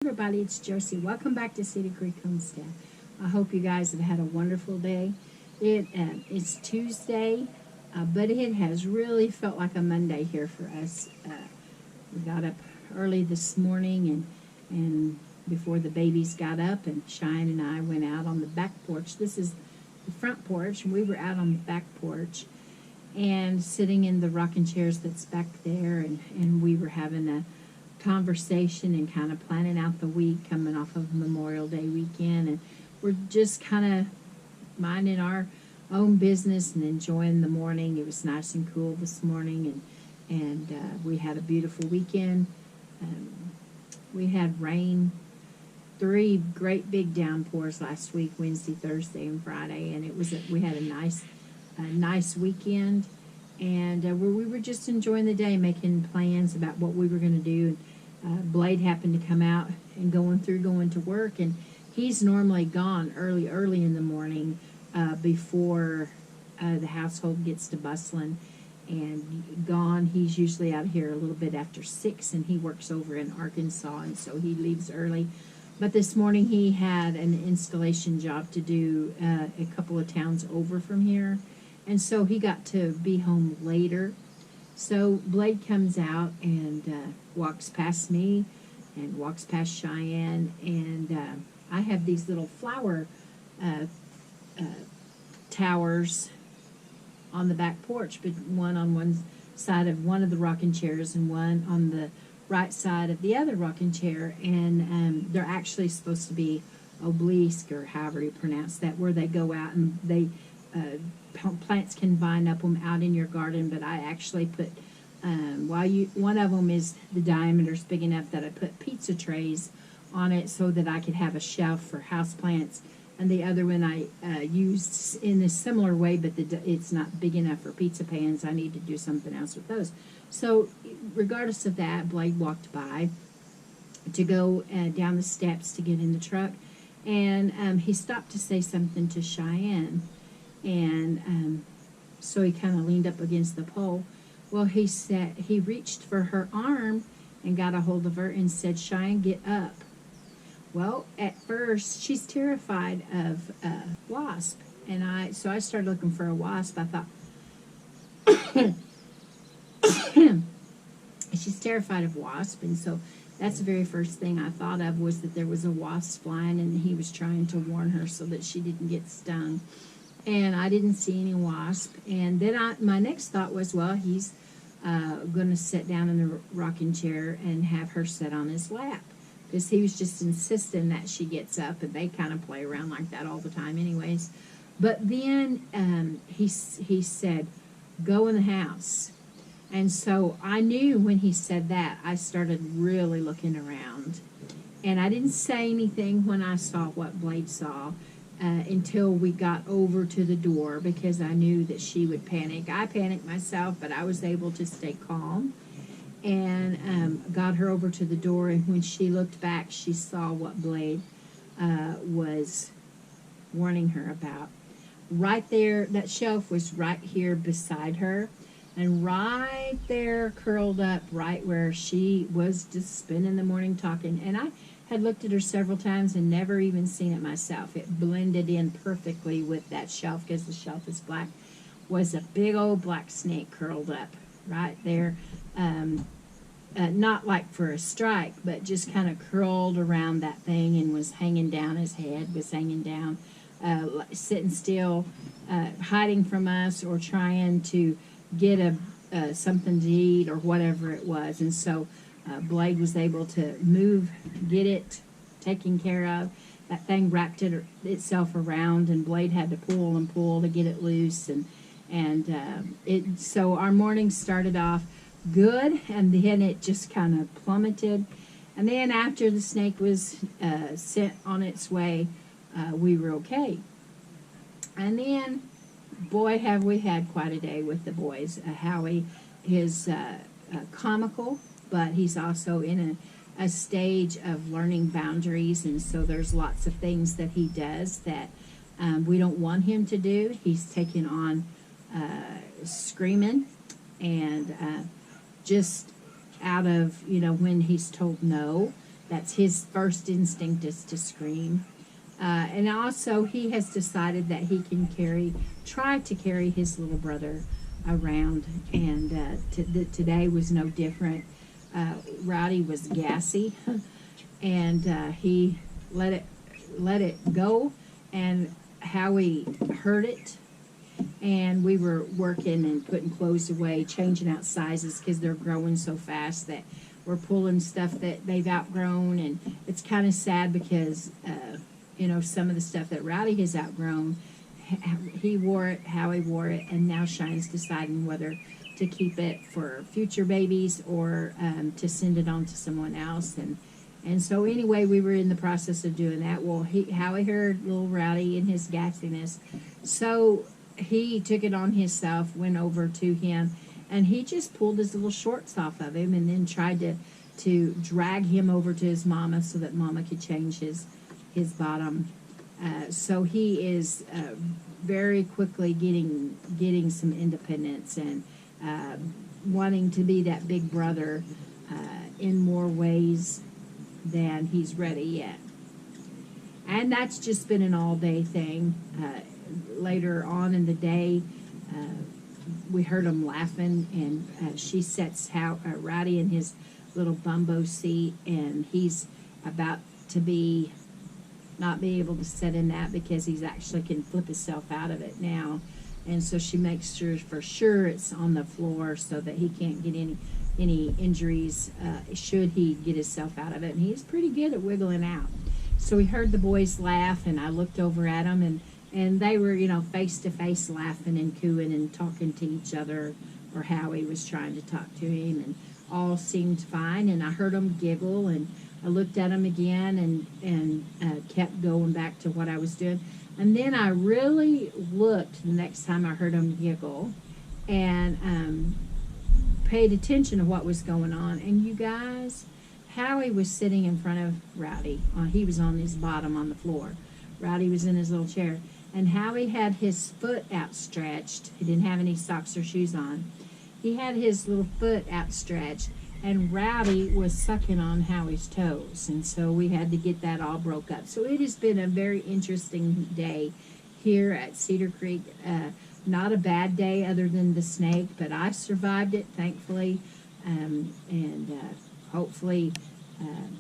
Everybody, it's Josie. Welcome back to Cedar Creek Homestead. I hope you guys have had a wonderful day. It's Tuesday, but it has really felt like a Monday here for us. We got up early this morning, and before the babies got up, and Cheyenne and I went out on the back porch. This is the front porch, and we were out on the back porch and sitting in the rocking chairs that's back there, and we were having a conversation and kind of planning out the week coming off of Memorial Day weekend, and we're just kind of minding our own business and enjoying the morning. It was nice and cool this morning, and we had a beautiful weekend. We had rain, 3 great big downpours last week, Wednesday, Thursday, and Friday, and we had a nice weekend. And we were just enjoying the day, making plans about what we were going to do. Blade happened to come out and going to work, and he's normally gone early in the morning before the household gets to bustling and gone. He's usually out here a little bit after 6, and he works over in Arkansas, and so he leaves early. But this morning he had an installation job to do a couple of towns over from here, and so he got to be home later. So Blade comes out and walks past me and walks past Cheyenne, and I have these little flower towers on the back porch, but one on one side of one of the rocking chairs and one on the right side of the other rocking chair, and they're actually supposed to be obelisks, or however you pronounce that, where they go out and they plants can vine up them out in your garden. But I actually put one of them is the diameter's big enough that I put pizza trays on it so that I could have a shelf for house plants, and the other one I used in a similar way, but it's not big enough for pizza pans. I need to do something else with those. So regardless of that, Blade walked by to go down the steps to get in the truck, and he stopped to say something to Cheyenne. And so he kind of leaned up against the pole. Well, he reached for her arm and got a hold of her and said, "Cheyenne, get up." Well, at first she's terrified of wasp, and so I started looking for a wasp. I thought she's terrified of wasp, and so that's the very first thing I thought of, was that there was a wasp flying, and he was trying to warn her so that she didn't get stung. And I didn't see any wasp. And then my next thought was, well, he's going to sit down in the rocking chair and have her sit on his lap, because he was just insisting that she gets up, and they kind of play around like that all the time anyways. But then he said, "Go in the house." And so I knew when he said that, I started really looking around. And I didn't say anything when I saw what Blade saw until we got over to the door, because I knew that she would panic. I panicked myself, but I was able to stay calm and got her over to the door. And when she looked back, she saw what Blade was warning her about. Right there, that shelf was right here beside her. And right there, curled up, right where she was just spending the morning talking. And I had looked at her several times and never even seen it myself. It blended in perfectly with that shelf, because the shelf is black. Was a big old black snake curled up right there. Not like for a strike, but just kind of curled around that thing and was hanging down. His head was hanging down, sitting still, hiding from us, or trying to get something to eat or whatever it was. And so Blade was able to move, get it taken care of. That thing wrapped itself around, and Blade had to pull and pull to get it loose. So our morning started off good, and then it just kind of plummeted. And then after the snake was sent on its way, we were okay. And then, boy, have we had quite a day with the boys. Howie is comical, but he's also in a stage of learning boundaries, and so there's lots of things that he does that we don't want him to do. He's taken on screaming, and just out of, when he's told no, That's his first instinct, is to scream. And also, he has decided that he can try to carry his little brother around. And today was no different. Rowdy was gassy, and he let it go, and Howie heard it. And we were working and putting clothes away, changing out sizes because they're growing so fast that we're pulling stuff that they've outgrown. And it's kind of sad because, some of the stuff that Rowdy has outgrown, he wore it, Howie wore it, and now Shine's deciding whether to keep it for future babies or to send it on to someone else. And so anyway, we were in the process of doing that. Well, Howie heard little Rowdy and his gassiness. So he took it on himself, went over to him, and he just pulled his little shorts off of him and then tried to drag him over to his mama so that mama could change his bottom. So he is very quickly getting some independence and wanting to be that big brother in more ways than he's ready yet. And that's just been an all-day thing. Later on in the day, we heard him laughing, and she sets Rowdy in his little bumbo seat, and he's about to not be able to sit in that because he's actually can flip himself out of it now. And so she makes sure for sure it's on the floor so that he can't get any injuries should he get himself out of it. And he's pretty good at wiggling out. So we heard the boys laugh, and I looked over at them, and they were, face to face laughing and cooing and talking to each other, or Howie was trying to talk to him, and all seemed fine. And I heard them giggle, and I looked at them again and kept going back to what I was doing. And then I really looked the next time I heard them giggle and paid attention to what was going on. And you guys, Howie was sitting in front of Rowdy. He was on his bottom on the floor. Rowdy was in his little chair. And Howie had his foot outstretched. He didn't have any socks or shoes on. He had his little foot outstretched, and Rowdy was sucking on Howie's toes. And so we had to get that all broke up. So it has been a very interesting day here at Cedar Creek. Not a bad day other than the snake, but I survived it, thankfully. Hopefully,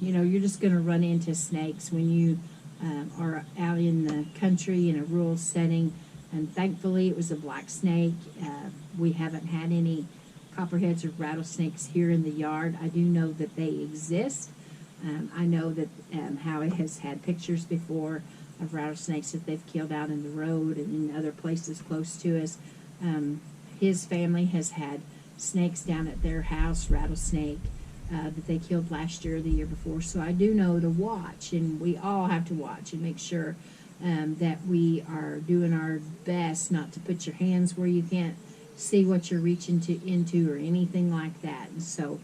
you're just going to run into snakes when you are out in the country in a rural setting. And thankfully, it was a black snake. We haven't had any copperheads or rattlesnakes here in the yard. I do know that they exist. I know that Howie has had pictures before of rattlesnakes that they've killed out in the road and in other places close to us. His family has had snakes down at their house, rattlesnake, that they killed last year or the year before. So I do know to watch, and we all have to watch and make sure that we are doing our best not to put your hands where you can't see what you're reaching into or anything like that. And so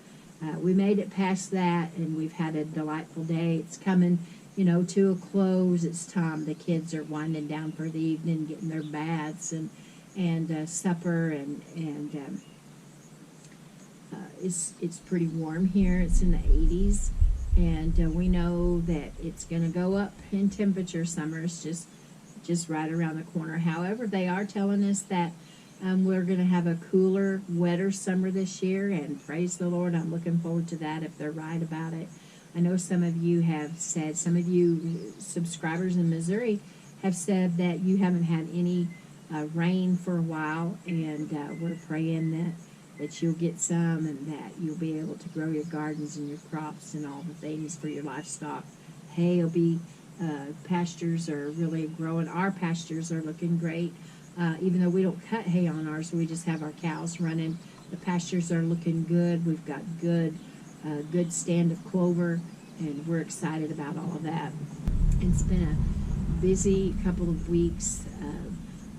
we made it past that, and we've had a delightful day. It's coming, to a close. It's time. The kids are winding down for the evening, getting their baths and supper, and it's pretty warm here. It's in the 80s, and we know that it's going to go up in temperature. Summer's just right around the corner. However, they are telling us that we're going to have a cooler, wetter summer this year, and praise the Lord, I'm looking forward to that if they're right about it. I know some of you have said, some of you subscribers in Missouri have said that you haven't had any rain for a while, and we're praying that you'll get some and that you'll be able to grow your gardens and your crops and all the things for your livestock. Hay will be, pastures are really growing. Our pastures are looking great. Even though we don't cut hay on ours, we just have our cows running. The pastures are looking good. We've got good stand of clover, and we're excited about all of that. It's been a busy couple of weeks.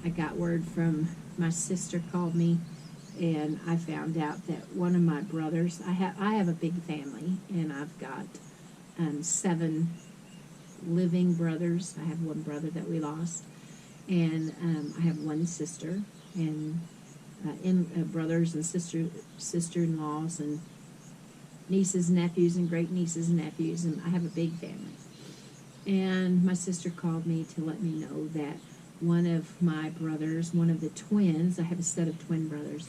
I got word from my sister, called me, and I found out that one of my brothers, I have a big family, and I've got 7 living brothers. I have one brother that we lost. And I have one sister, and brothers and sister-in-laws, and nieces, nephews, and great nieces and nephews, and I have a big family. And my sister called me to let me know that one of my brothers, one of the twins, I have a set of twin brothers,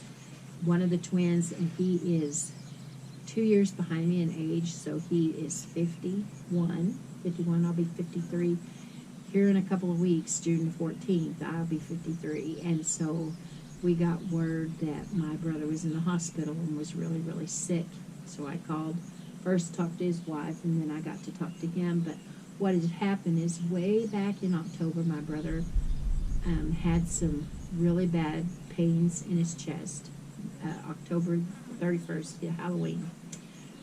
one of the twins, and he is 2 years behind me in age, so he is 51, I'll be 53. Here in a couple of weeks, June the 14th, I'll be 53, and so we got word that my brother was in the hospital and was really, really sick. So I called, first talked to his wife, and then I got to talk to him. But what had happened is way back in October, my brother had some really bad pains in his chest. October 31st, Halloween.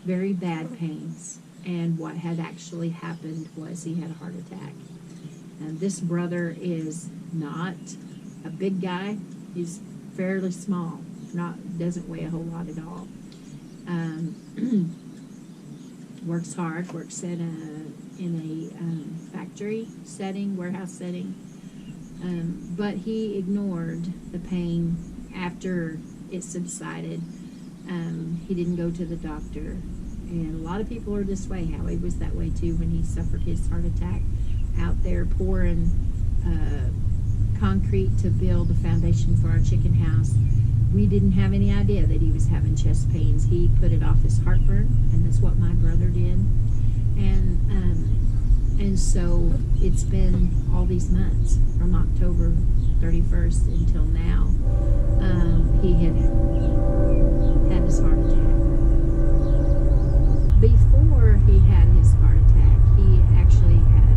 Very bad pains. And what had actually happened was he had a heart attack. And this brother is not a big guy. He's fairly small, doesn't weigh a whole lot at all. Works hard, works in a factory setting, warehouse setting. But he ignored the pain after it subsided. He didn't go to the doctor. And a lot of people are this way. Howie was that way too when he suffered his heart attack, out there pouring concrete to build a foundation for our chicken house. We didn't have any idea that he was having chest pains. He put it off as heartburn, and that's what my brother did. And so it's been all these months from October 31st until now. He had his heart attack. Before he had his heart attack, he actually had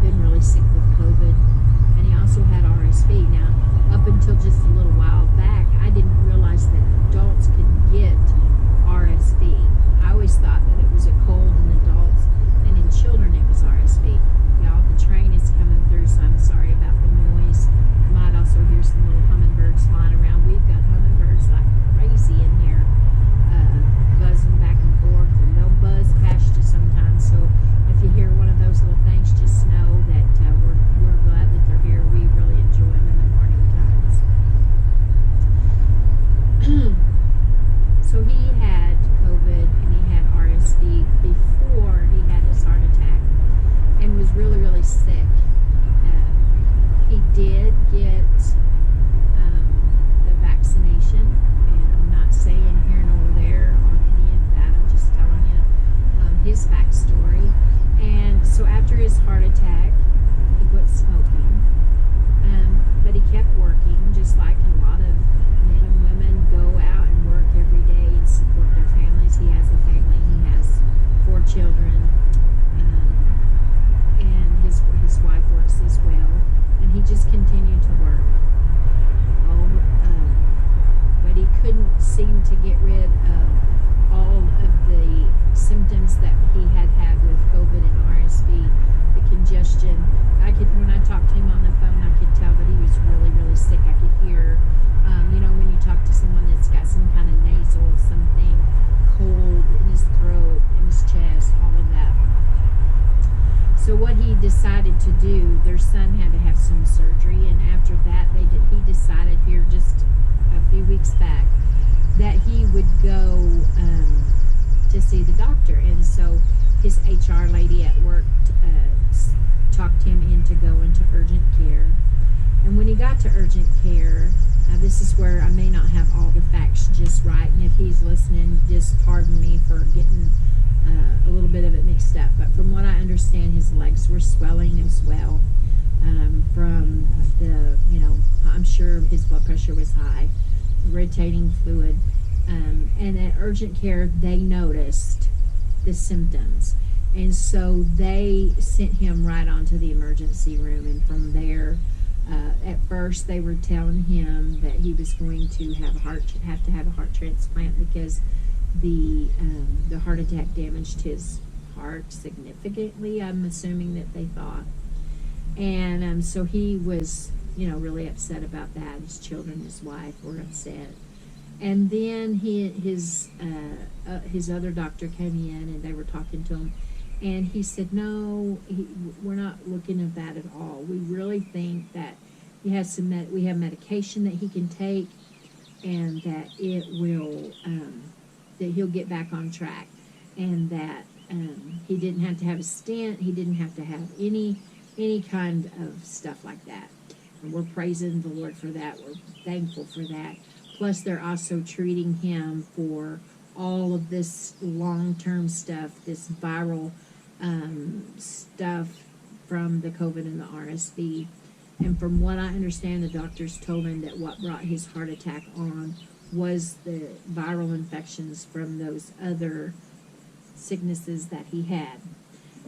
been really sick with COVID, and he also had RSV. Now, up until just a little while back, I didn't realize that adults could get RSV. I always thought that it was a cold in adults, and in children it was RSV. Y'all, the train is coming through, so I'm sorry about the noise. You might also hear some little hummingbirds flying around. We've got hummingbirds like crazy in here, buzzing back and forth, and they'll buzz past you sometimes. So if you hear one of those little things, just know that we're glad that they're here. We really enjoy them in the morning times. So he had COVID and he had RSV before he had his heart attack, and was really, really sick. He did get the vaccination, and I'm not saying here nor there on any of that. I'm just telling you his backstory. And so after his heart attack, he quit smoking, but he kept working, just like a lot of men and women go out and work every day and support their families. He has a family. He has 4 children, and his wife works as well, and he just continued to work. But he couldn't seem to get rid of all of the symptoms that he had with COVID and RSV, the congestion. When I talked to him on the phone, I could tell that he was really, really sick. I could hear, when you talk to someone that's got some kind of nasal, something cold in his throat, in his chest, all of that. So what he decided to do, their son had to have some surgery, and after that, he decided here just a few weeks back that he would go to see the doctor. And so his HR lady at work talked him into going to urgent care. And when he got to urgent care, now this is where I may not have all the facts just right, and if he's listening, just pardon me for getting a little bit of it mixed up. But from what I understand, his legs were swelling as well from the, I'm sure his blood pressure was high, rotating fluid. And at urgent care, they noticed the symptoms. And so they sent him right onto the emergency room. And from there, at first they were telling him that he was going to have to have a heart transplant because the heart attack damaged his heart significantly. I'm assuming that they thought. And so he was, really upset about that. His children, his wife were upset. And then his other doctor came in, and they were talking to him, and he said, "No, we're not looking at that at all. We really think that he has we have medication that he can take, and that it will that he'll get back on track, and that he didn't have to have a stent. He didn't have to have any kind of stuff like that. And we're praising the Lord for that. We're thankful for that. Plus, they're also treating him for all of this long-term stuff, this viral stuff from the COVID and the RSV. And from what I understand, the doctors told him that what brought his heart attack on was the viral infections from those other sicknesses that he had.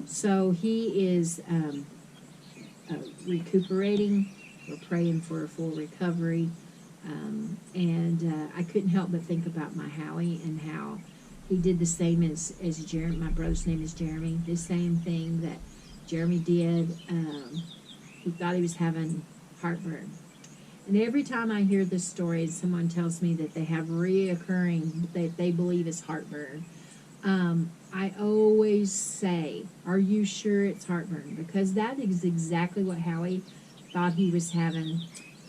So he is recuperating. We're praying for a full recovery. And I couldn't help but think about my Howie and how he did the same as Jeremy. My brother's name is Jeremy. The same thing that Jeremy did. He thought he was having heartburn. And every time I hear this story and someone tells me that they have reoccurring, that they believe is heartburn, I always say, are you sure it's heartburn? Because that is exactly what Howie thought he was having.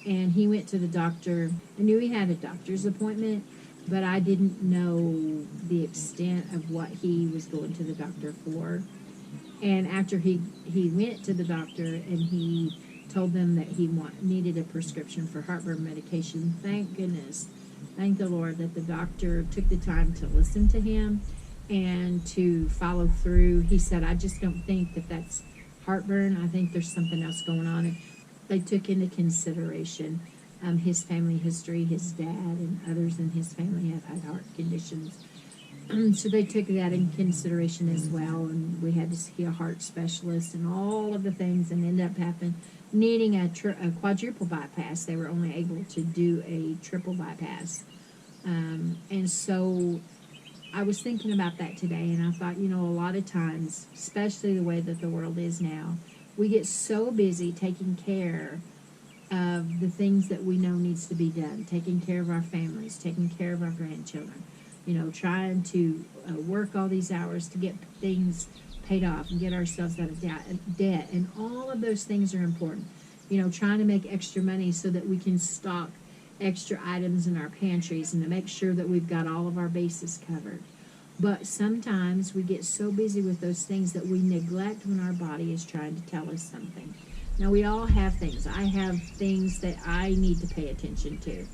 And he went to the doctor. I knew he had a doctor's appointment, but I didn't know the extent of what he was going to the doctor for. And after he went to the doctor and he told them that he needed a prescription for heartburn medication, thank goodness, thank the Lord that the doctor took the time to listen to him and to follow through. He said, I just don't think that that's heartburn. I think there's something else going on. And they took into consideration his family history. His dad and others in his family have had heart conditions. So they took that in consideration as well, and we had to see a heart specialist and all of the things, and ended up needing a quadruple bypass. They were only able to do a triple bypass. And so I was thinking about that today, and I thought, a lot of times, especially the way that the world is now, we get so busy taking care of the things that we know needs to be done, taking care of our families, taking care of our grandchildren, trying to work all these hours to get things paid off and get ourselves out of debt. And all of those things are important. Trying to make extra money so that we can stock extra items in our pantries and to make sure that we've got all of our bases covered. But sometimes we get so busy with those things that we neglect when our body is trying to tell us something. Now, we all have things. I have things that I need to pay attention to.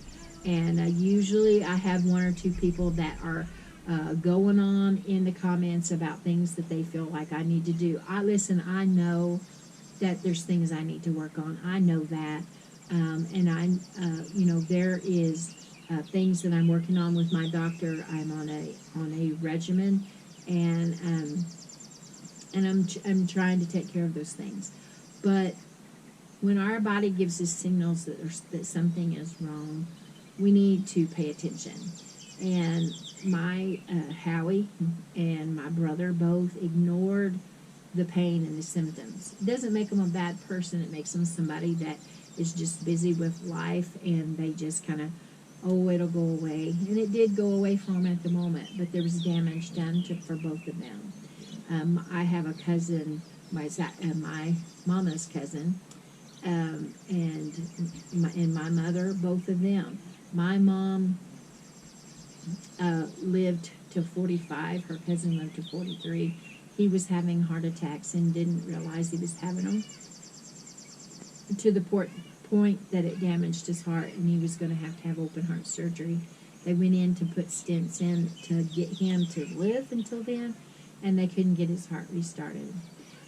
And usually I have one or two people that are going on in the comments about things that they feel like I need to do. I know that there's things I need to work on. I know that. There is things that I'm working on with my doctor. I'm on a regimen, and I'm trying to take care of those things. But when our body gives us signals that something is wrong, we need to pay attention. And my Howie and my brother both ignored the pain and the symptoms. It doesn't make them a bad person. It makes them somebody that is just busy with life, and they just kind of, it'll go away. And it did go away for them at the moment, but there was damage done for both of them. I have a cousin, my mama's cousin, and my mother, both of them. My mom lived to 45. Her cousin lived to 43. He was having heart attacks and didn't realize he was having them, to the point that it damaged his heart, and he was going to have open heart surgery. They went in to put stents in to get him to live until then, and they couldn't get his heart restarted.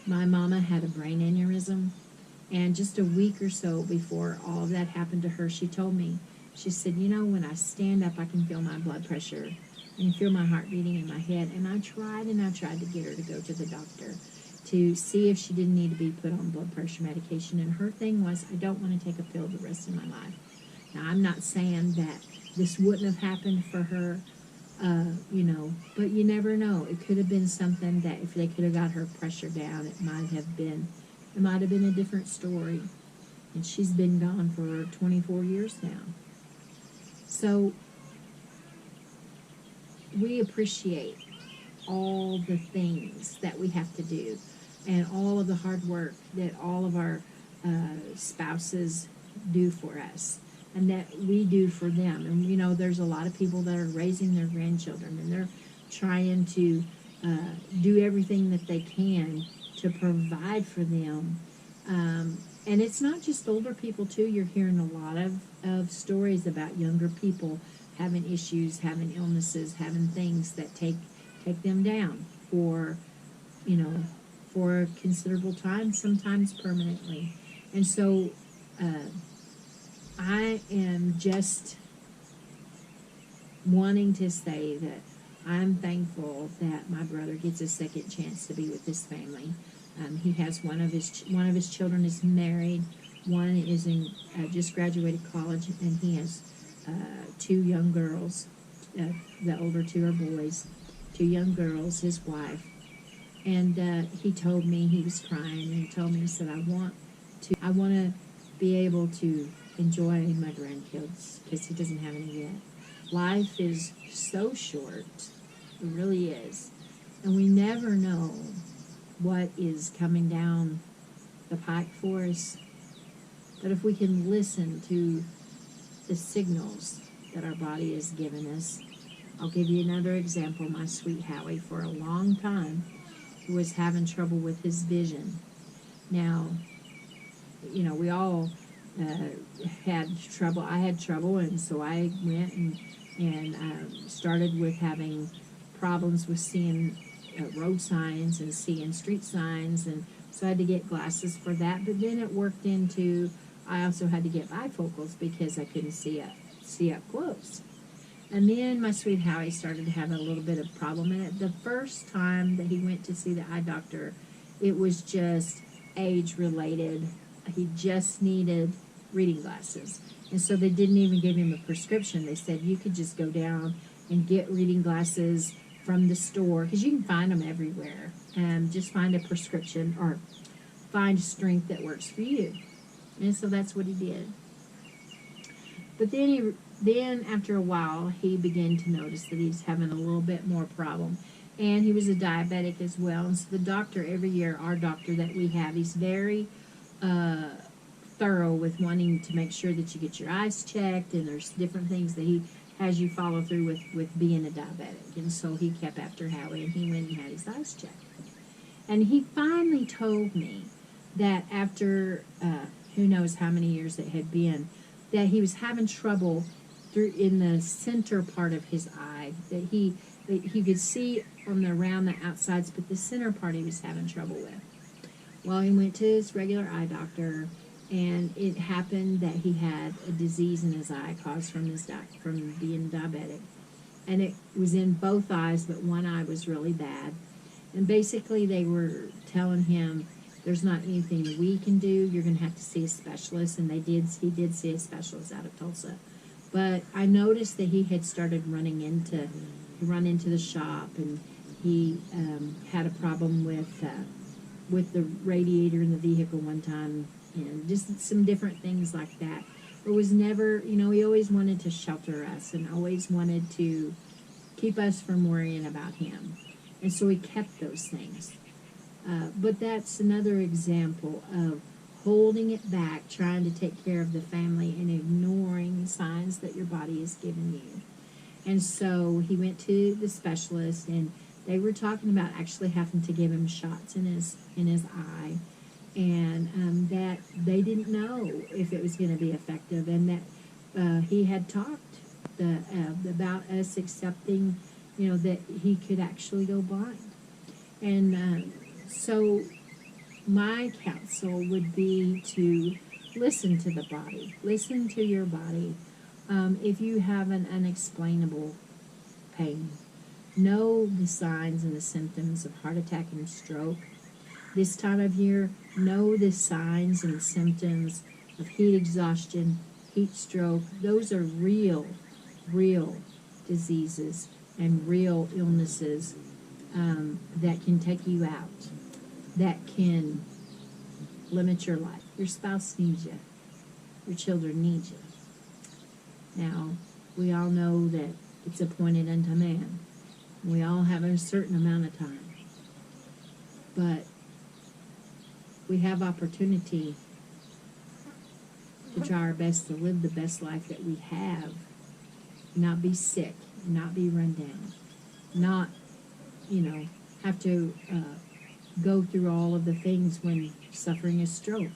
My mama had a brain aneurysm, and just a week or so before all of that happened to her, she told me, she said, when I stand up, I can feel my blood pressure and feel my heart beating in my head. And I tried to get her to go to the doctor to see if she didn't need to be put on blood pressure medication. And her thing was, I don't want to take a pill the rest of my life. Now, I'm not saying that this wouldn't have happened for her, but you never know. It could have been something that if they could have got her pressure down, it might have been a different story. And she's been gone for 24 years now. So we appreciate all the things that we have to do and all of the hard work that all of our spouses do for us. and that we do for them. And you know, there's a lot of people that are raising their grandchildren, and they're trying to do everything that they can to provide for them. And it's not just older people too. You're hearing a lot of stories about younger people having issues, having illnesses, having things that take them down for, you know, for a considerable time, sometimes permanently. And so I am just wanting to say that I'm thankful that my brother gets a second chance to be with his family. He has one of his children is married, one is in just graduated college, and he has two young girls. The older two are boys, two young girls. His wife, and he told me, he was crying, and he told me, he said, I want to be able to enjoy my grandkids because he doesn't have any yet. Life is so short, it really is, and we never know what is coming down the pike for us. But if we can listen to the signals that our body has given us, I'll give you another example. My sweet Howie, for a long time, was having trouble with his vision. Now, you know, we all had trouble. I had trouble, and so I went and started with having problems with seeing road signs and seeing street signs, and so I had to get glasses for that. But then it worked into, I also had to get bifocals because I couldn't see up close. And then my sweet Howie started to have a little bit of problem in it. The first time that he went to see the eye doctor, it was just age related. He just needed reading glasses, and so they didn't even give him a prescription. They said you could just go down and get reading glasses from the store, because you can find them everywhere, and just find a prescription or find strength that works for you. And so that's what he did. But then after a while, he began to notice that he was having a little bit more problem, and he was a diabetic as well. And so the doctor, every year, our doctor that we have, he's very thorough with wanting to make sure that you get your eyes checked, and there's different things that he has you follow through with being a diabetic. And so he kept after Howie, and he went and had his eyes checked. And he finally told me that after who knows how many years it had been, that he was having trouble in the center part of his eye, that he could see around the outsides, but the center part he was having trouble with. Well, he went to his regular eye doctor, and it happened that he had a disease in his eye caused from being diabetic. And it was in both eyes, but one eye was really bad. And basically they were telling him, there's not anything we can do, you're going to have to see a specialist. And he did see a specialist out of Tulsa. But I noticed that he had started run into the shop, and he had a problem with the radiator in the vehicle one time, and just some different things like that. It was never, you know, he always wanted to shelter us and always wanted to keep us from worrying about him. And so he kept those things. But that's another example of holding it back, trying to take care of the family, and ignoring signs that your body is giving you. And so he went to the specialist, and they were talking about actually having to give him shots in his eye, and that they didn't know if it was going to be effective, and that he had talked about us accepting, you know, that he could actually go blind. And so my counsel would be to listen to the body, listen to your body. If you have an unexplainable pain, know the signs and the symptoms of heart attack and stroke. This time of year, know the signs and the symptoms of heat exhaustion, heat stroke. Those are real diseases and real illnesses that can take you out, that can limit your life. Your spouse needs you. Your children need you. Now, we all know that it's appointed unto man. We all have a certain amount of time. But we have opportunity to try our best to live the best life that we have, not be sick, not be run down, not, have to go through all of the things when suffering a stroke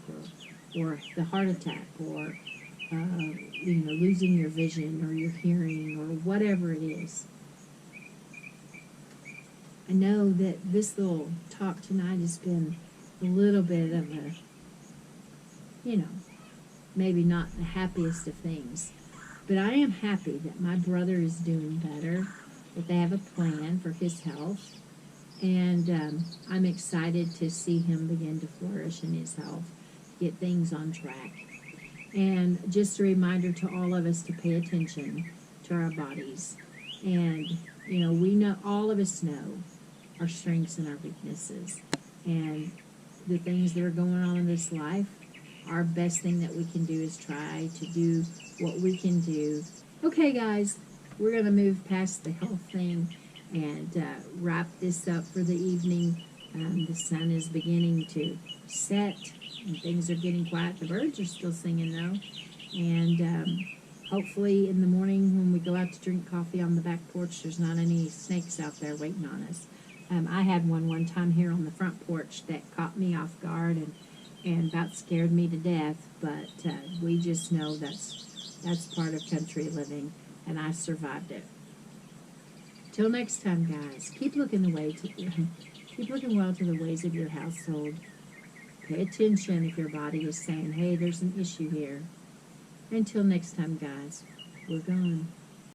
or the heart attack or, losing your vision or your hearing or whatever it is. I know that this little talk tonight has been a little bit of a, maybe not the happiest of things. But I am happy that my brother is doing better, that they have a plan for his health, and I'm excited to see him begin to flourish in his health, get things on track. And just a reminder to all of us to pay attention to our bodies. And, we know, all of us know our strengths and our weaknesses. And the things that are going on in this life, our best thing that we can do is try to do what we can do. Okay, guys, we're going to move past the health thing and wrap this up for the evening. The sun is beginning to set and things are getting quiet. The birds are still singing, though. And hopefully in the morning when we go out to drink coffee on the back porch, there's not any snakes out there waiting on us. I had one time here on the front porch that caught me off guard and about scared me to death, but we just know that's part of country living, and I survived it. Till next time, guys, keep looking well to the ways of your household. Pay attention if your body is saying, hey, there's an issue here. Until next time, guys, we're gone.